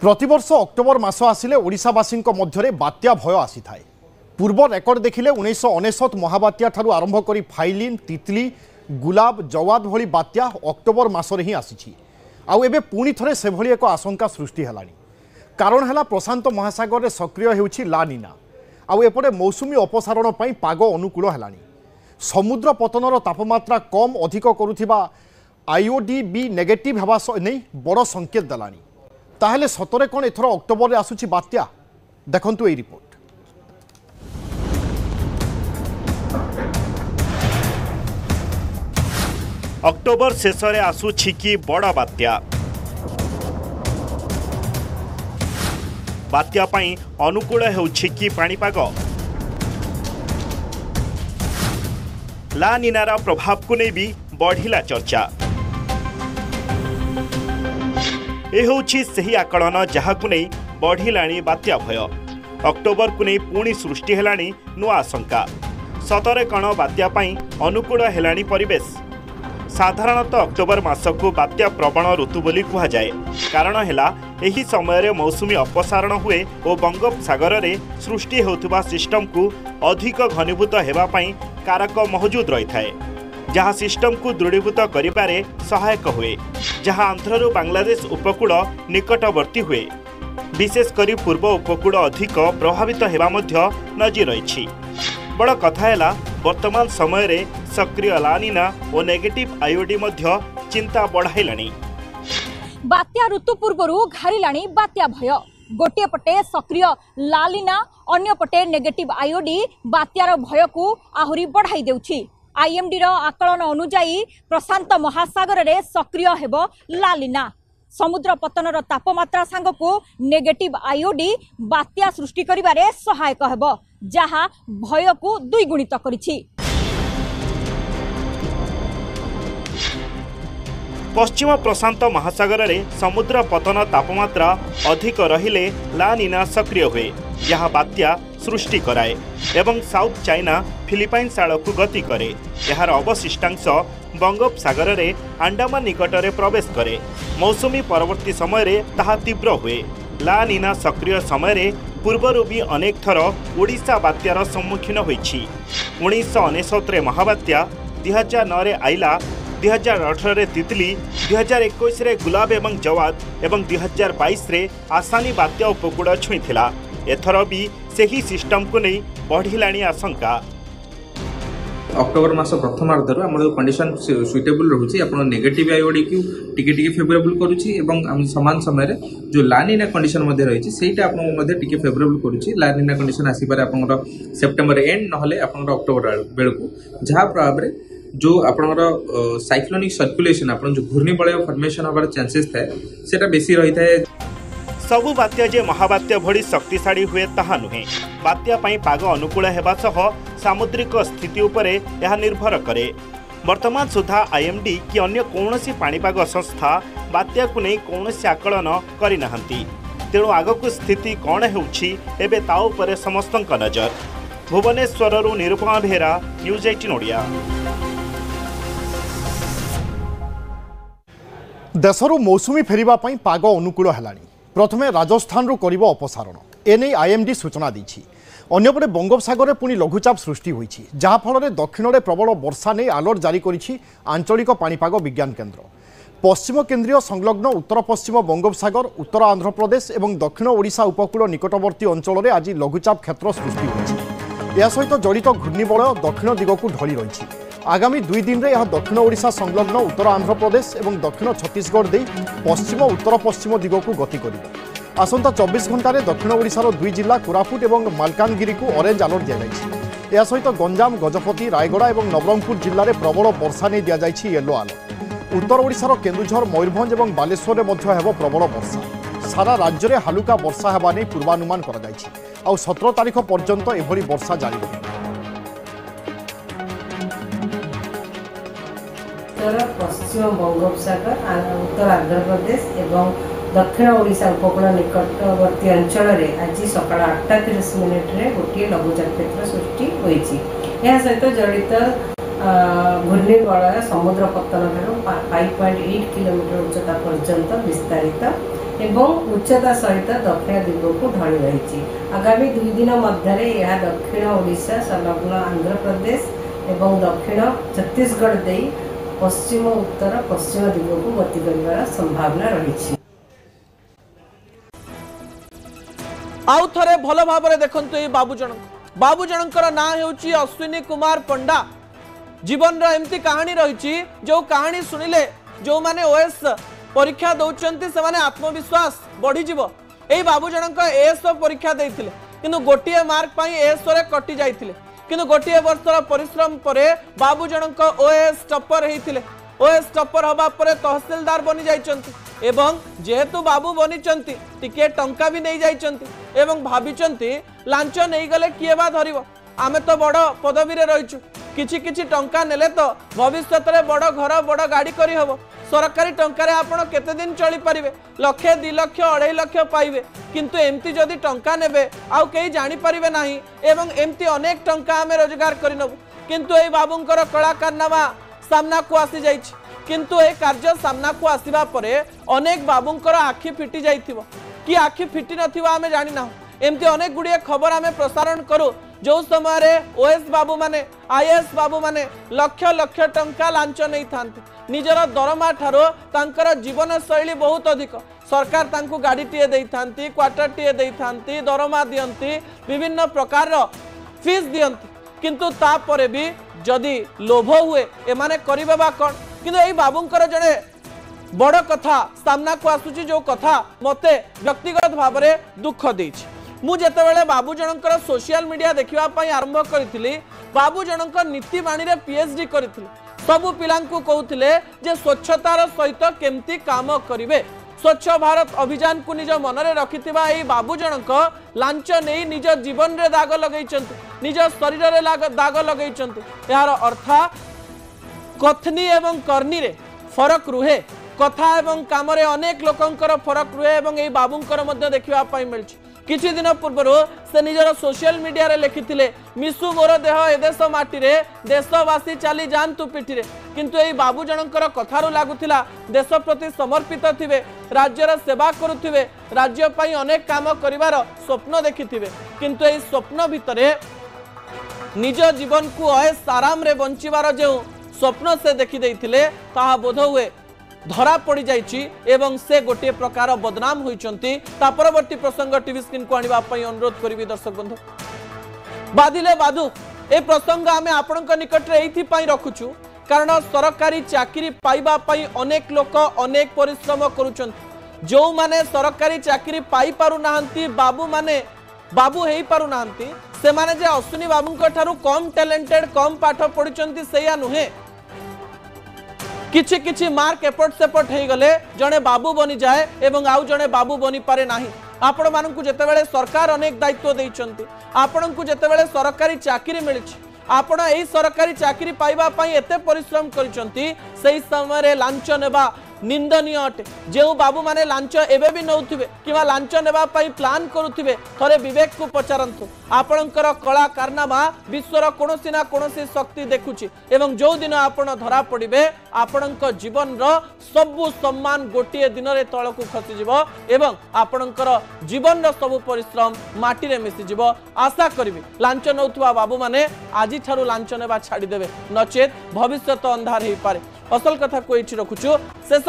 प्रतिवर्ष अक्टोबर मास आसिले ओडिशावासी मध्य बात्या भय आसी थाए। पूर्व रेकर्ड देखिले 1999 महाबात्या ठारू आरंभ करी फाइलिन, तितली, गुलाब, जवाद भली बात्या अक्टोबर मासरे ही आसी। आउ एबे पुणी थरे सेभली एक आशंका सृष्टि हेलानी। कारण है प्रशांत महासागर में सक्रिय हेउछि ला निना। आउ एपटे मौसुमी अपसारण पई पाग अनुकूल हेलानी। समुद्र पतनर तापमात्रा कम अधिक करुथिबा आईओडी बी नेगेटिव हेबा नै बड़ संकेत देलानी। ताहले सतरे कौन एथर अक्टोबर में आसुची बात्या? देखंतु ए रिपोर्ट। अक्टोबर शेषे आसुची कि बड़ बात्या? बात्या पई अनुकूल हेउछि कि पाणीपाग? ला निनार प्रभाव को नहीं भी बढ़िला चर्चा। ए होछि सही आकलन जहाकु नहीं बढ़िलाणी बात्या भय। अक्टोबर को नहीं पुणी सृष्टि हेलाणी नुआ आशंका। सतरे कण बात्या पई अनुकूल हेलाणी परिवेश। साधारणतः अक्टोबर मास को बात्या प्रवण ऋतु बोली कहा जाए। कारण है एही समय रे मौसुमी अपसारण हुए और बंगोपसागर रे सृष्टि होतुबा सिस्टम को अधिक घनीभूत हेबा पई कारक मौजूद रही थाए, जहाँ सिस्टम को दृढ़ीभूत करिबारे सहायक हुए, जहाँ आंध्ररू बांग्लादेश उपकूल निकटवर्ती हुए। विशेष करी पूर्व उपकूल अधिक प्रभावित हेबा मध्य नजर रही। बड़ कथा है वर्तमान समय रे सक्रिय ला निना और नेगेटिव आईओडी मध्य चिंता बढ़ाइलाणी। बात्या ऋतु पूर्वरु घारिलाणी बात्या भय। गोटे पटे सक्रिय ला निना, अन्य पटे नेगेटिव आईओडी बात्यार भय को आहुरी बढ़ाई देउछि। आईएमडी रो आकलन अनुसार प्रशांत महासागर रे सक्रिय हेबो ला निना। समुद्र पतनर तापमात्रा सांग को नेगेटिव आईओडी बात्या सृष्टि करिबारे सहायक हेबो, जहा भय को द्विगुणित करिछि। पश्चिम प्रशांत महासागर रे समुद्र पतन तापमात्रा अधिक रहिले ला निना सक्रिय हुए, यहाँ बात्या सृष्टि कराए एवं साउथ चाइना फिलिपाइन्स आड़क गति करे। यार अवशिष्टांश बंगोपसागर रे अंडमान निकट में प्रवेश करे। मौसुमी परवर्ती समय रे ताहा तीव्र हुए। ला निना सक्रिय समय रे पूर्वर भी अनेक थर ओडिशा बात्यार सम्मुखीन होइछि। 1999 रे महाबात्या, 2009 रे आइला, 2018 रे तितली, 2021 रे गुलाब एवं जवाद एवं 2022 रे आसानी बात्या उपकूल छुईथिला। एथर भी सही सिस्टम को नहीं बढ़िलाणी आशंका। अक्टोबर मास प्रथम अर्धर आम कंडीशन सुइटेबल रोचे। आप नेगेटिव आईओडी को टिके फेवरेबल करुच्ची एवं समान समय जो लानिना कंडीशन रही है आपको फेवरेबल करुच्ची। लानिना कंडीशन आसपारे आप सेप्टेम्बर एंड नहले अक्टोबर बेलू, जहाँ प्रभाव में जो आपनर साइक्लोनिक सर्कुलेशन आप जो घूर्णिबलय फॉर्मेशन हबार चांसेस थाए सेटा बेसी रही थाए। सबु बात्या जे महाबात्या भली शक्तिशाली हुए ताहा नुहे। बात्या पई पाग अनुकूल हेबा सह सामुद्रिक स्थिति उपरे यह निर्भर करे। वर्तमान सुधा आईएमडी कि अन्य कौनसी पाणीपाग संस्था बात्या को नहीं कौनसी आकलन करि नाहंती। तेणु आगकु स्थिति कौन हेउछि एबे ता उपरे समस्तक नजर। भुवनेश्वररू निरूपमा बेहेरा, न्यूज 18 ओडिया। देशरू मौसुमी फेरिबा पई पाग अनुकूल हेलानी। प्रथमे राजस्थान रू करिबो अपसारण, एने आईएमडी सूचना दैछि। अन्यपटे बंगोपसागर में पुणी लघुचाप सृष्टि होइछि, जहाँ फल दक्षिण में प्रबल वर्षा नहीं अलर्ट जारी करिछि आंचलिक पाणीपाग विज्ञान केन्द्र। पश्चिम केन्द्रीय संलग्न उत्तर पश्चिम बंगोपसागर, उत्तर आंध्र प्रदेश और दक्षिण ओडिशा उपकूल निकटवर्ती अंचल में आज लघुचाप क्षेत्र सृष्टि होइछि। या सहित जड़ित घूर्णिबलय दक्षिण दिगक ढली रही। आगामी 2 दिन में यह दक्षिण ओडिशा संलग्न उत्तर आंध्र प्रदेश और दक्षिण छत्तीसगढ़ दे पश्चिम उत्तर पश्चिम दिगक गति करिबो। आसंता 24 घंटे दक्षिण ओडिशार 2 जिला कोरापुट और मालकानगिरी को ऑरेंज अलर्ट दिया। सहित गंजाम, गजपति, रायगड़ा और नवरंगपुर जिले में प्रबल वर्षा नहीं दि येलो अलर्ट। उत्तर ओडिशार केन्दुझर, मयूरभंज और बालेश्वर में प्रबल वर्षा। सारा राज्य में हालुका वर्षा हेबा नहीं पूर्वानुमान करा 17 तारीख पर्यंत एभली वर्षा जारी रहिबो। उत्तर पश्चिम बंगोपसागर, उत्तर आंध्र प्रदेश और दक्षिण ओडिशा उपकूल निकटवर्ती अंचल में आज सकाल 8:30 गोटे लघुचाप क्षेत्र सृष्टि होइछि। यह सहित जड़ित घूर्णिबलय समुद्र पतन 5.8 किलोमीटर उच्चता पर्यंत विस्तारित एवं उच्चता सहित दक्षिण दिग को ढली रही। आगामी 2 दिन मध्य यह दक्षिण ओडिशा संलग्न आंध्र प्रदेश एवं दक्षिण छत्तीसगढ़ दे पश्चिम उत्तर पश्चिम दिग को गति कर संभावना रही। आउ थे भल भाव देखते ये बाबू जनकर ना होची अश्विनी कुमार पंडा। जीवन एमती कहानी रही जो कहानी शुणिले जो माने ओएस परीक्षा दौरान से माने आत्मविश्वास बढ़ी जीवो। एई बाबू जनक एएस परीक्षा देथिले किंतु गोटिए मार्क पाई एएस रे कटि जाइथिले किंतु गोटिए वर्षर परिश्रम परे बाबू जनक ओएस टॉपर हेथिले। ओएस टॉपर हबा परे तहसीलदार बनी जाइचंती एवं जेहेतु बाबू बनीचंती टिके टंका भी नहीं जाइचंती एवं भाबिचंती लांच नहीं गले किए बा धरिबो। आमे तो बड़ पदवी रे रहिचु किछि किछि टंका नेले तो भविष्य रे बड़ घर बड़ गाड़ी करी हबो। सरकारी टंका आपण केते दिन चली पारिबे लक्षे 2 लाख 2.5 लाख पाइबे किंतु एमती जदि टंका नेबे आउ केही जानि पारिबे नाही एवं एमती अनेक टंका आमे रोजगार करिनबु। किंतु ए बाबूंकर कला कारनामा सामना को आसी जाइछि किंतु ए कार्य सामना को आसीबा परे अनेक बाबूंकर आखि फिटी जाइथिबो कि आखि फिटी नथिबो आमे जानि ना। एमती अनेक गुड़िए खबर आमे प्रसारण करू जो समय रे ओएस बाबू माने आईएएस बाबू माने लक्ष लक्ष टंका लांच नहीं थांती निजर दरमा ठारो तांकर जीवन शैली बहुत अधिक। सरकार तांकु गाड़ी टीए देई थांती क्वार्टर टीए देई थांती दरमा दियंती विभिन्न प्रकार फीस दियंती किंतु ता परे भी जदि लोभ हुए एमाने करिबा बा कोन। किंतु एई बाबूंकर जणे बड़ कथा सामना को आसुची जो कथा मते व्यक्तिगत भाव में दुख देछि। मु जेतेबेले बाबू जनकर सोशल मीडिया देखिबा पई आरंभ करिथिली बाबू जनकर नीति बाणी रे पीएचडी करिथिली सबु पिलांकु कहउथिले जे स्वच्छतार सहित केमती काम करिवे। स्वच्छ भारत अभियान को निज मन रे रखिथिबा एई बाबू जनक लांच नै निज जीवन रे दाग लगैचंती निज शरीर रे दाग लगैचंती। यार अर्थ कथनी एवं करनी रे फरक रुहे कथा एवं काम रे अनेक लोकंकर फरक रुहे एवं एई बाबूंकर मध्य देखिबा पई मिलछि। किछि दिन पूर्व से निजर सोशल मीडिया रे लिखिथिले मिसु मोर देह ए देश माटी रे देशवासी चली जान्तु पिठी रे किंतु एई बाबू जनकर कथारु लागुथिला देश प्रति समर्पित थिबे राज्यर सेवा करुथिबे राज्य पई अनेक काम करिवार स्वप्न देखिथिबे किंतु एई स्वप्न भितरे निज जीवन को ऐश आराम रे बंचिवार जो स्वप्न से देखि देइथिले ताहा बोध हुए धरा पड़ जाइछि एवं से गोटे प्रकार बदनाम होइचंती। ता परवर्ती प्रसंग टीवी स्क्रीन को आनिबा पई अनुरोध करिवि दर्शक बंधु। बादिले बादू ए प्रसंग आमे आपनक निकट रे एथि पई रखुछु कारण सरकारी चाकरी पाइबा पई अनेक लोक अनेक परिश्रम करूचंती जो माने सरकारी चाकरी पाई पारु नाहंती बाबू माने बाबू हेई पारु नाहंती से माने जे अश्विनी बाबूंक ठारू कम टैलेंटेड कम पाठ पढुचंती सेया नुहे किछि किछि मार्क एपट सेपट हो गले जड़े बाबू बनी जाए एवं आउ जड़े बाबू बनी पारे नाही। आपण मानकु जेतेबेले सरकार अनेक दायित्व देइचंती आपणकु जेतेबेले सरकारी चाकरी मिलिछि आपण एई सरकारी चाकरी पाइबा पई एते परिश्रम करिचंती सेही समय रे लांच नेबा निंदनीय अटे। जो बाबू माने लांच एबे भी नौथिबे किबा लांच नेबा पई प्लान करूथिबे थरे विवेक को पचारंतु आपणकर कला कारनामा विश्वर कोनोसी ना कोनोसी शक्ति देखुची एवं जो दिन आपण धरा पड़िबे आपणक जीवन रो सबु सम्मान गोटिए दिन रे तळकु खसी जिवो एवं आपणकर जीवन रो सबु परिश्रम माटी रे मिसि जिवो। आशा करिवि लांच नौथुवा बाबू माने आजि ठारू लांच नेबा छाडी देबे नचेत भविष्य तो अंधार हेई पारे। असल कथा को एछि रखुछु शेष